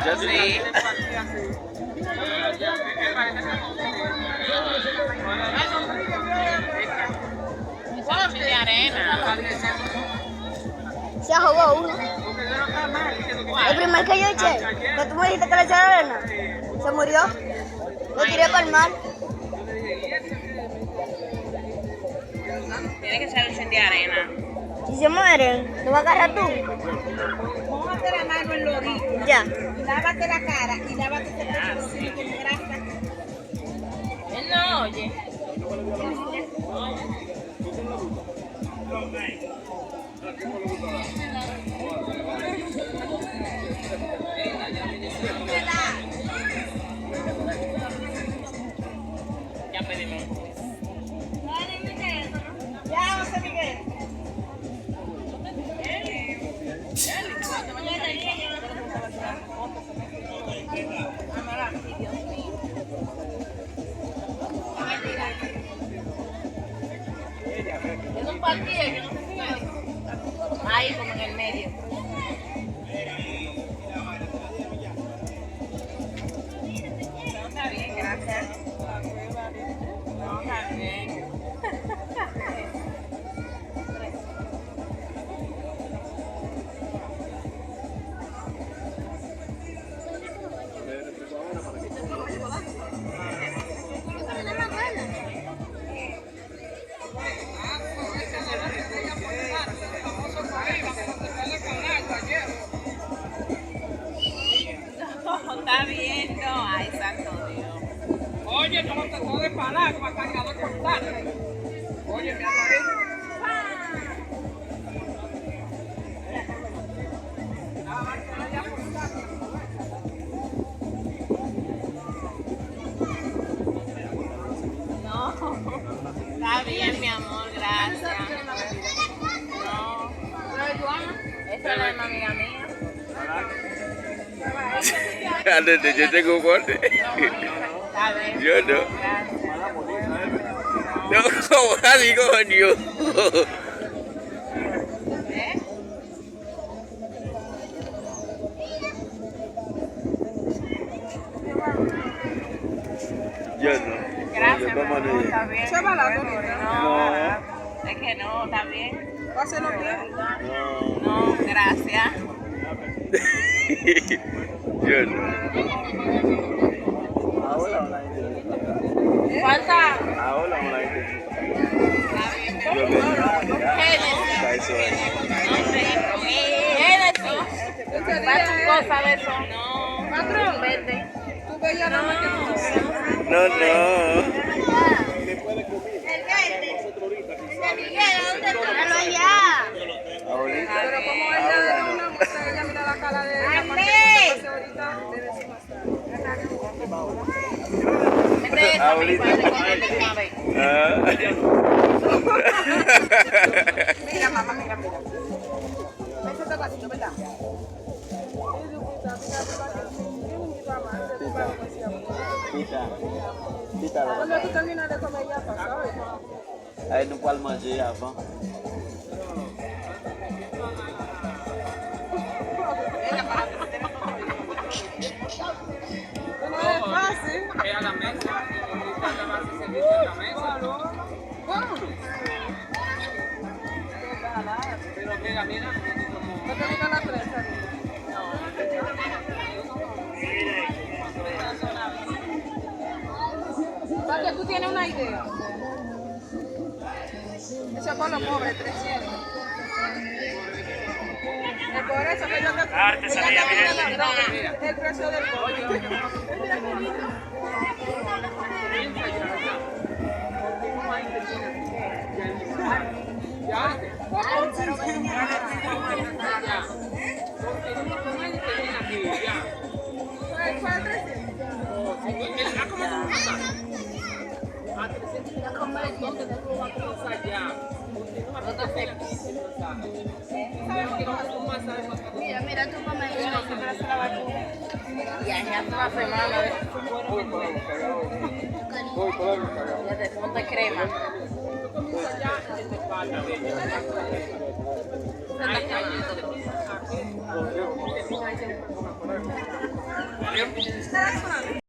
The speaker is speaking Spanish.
Yo sí. De arena. Se ahogó uno. El primer que yo eché, que tú me dijiste que le echara arena, se murió. Lo tiré para el mar. Tiene que echarle un de arena. Si se mueren, ¿lo vas a agarrar tú? Mójate la mano en los orillos. Ya. Lávate la cara y lávate ese pecho con grasa. Él no oye. Ya pedimos. Ya, José Miguel. Es un partido que no se fija. Ahí como en el medio. No, está bien, gracias. No, está bien. No, está bien, no. Ay, santo Dios. Oye, no lo trató de parar para cargador cortarte. Oye, me habla No, está bien, mi amor, gracias. No, esa no es una amiga mía. Yo tengo un corte. Está bien. Yo no. Gracias. No, como así, coño. ¿Eh? Yo no. Gracias, mi ¿Cómo amor, no? está bien. ¿Se va la comida? No, es que no, está bien. Páselo bien. No, gracias. Yo no. Falta. Ahora o la gente. Está bien, mi Yo amor. no. Para eso es. Génesis. Va tu cosa de eso. No. Patrón. Vete. Tú ves ya nada más que tú. No, no. Dalo allá. Ahorita. Pero como ella de una muestra, ella mira la cara de ella. Para que ahorita debe ser más Vete esa misma, vete con él de una vez. Mira, mamá, mira. Ese está vacío, ¿verdad? Cuando tú terminas de comer ya pasó. Aí não pode manjar, bom. No es fácil. a la mesa. Y servicio en la mesa. Pero mira. No te digan la prensa. Para que tú tienes una idea. Eso por los pobres, 300. Es por eso que yo te el precio del pollo. Mira tu mamá. Y allá toda la semana de su cuerpo. Ya te ponte crema. Se está quemando. Adiós.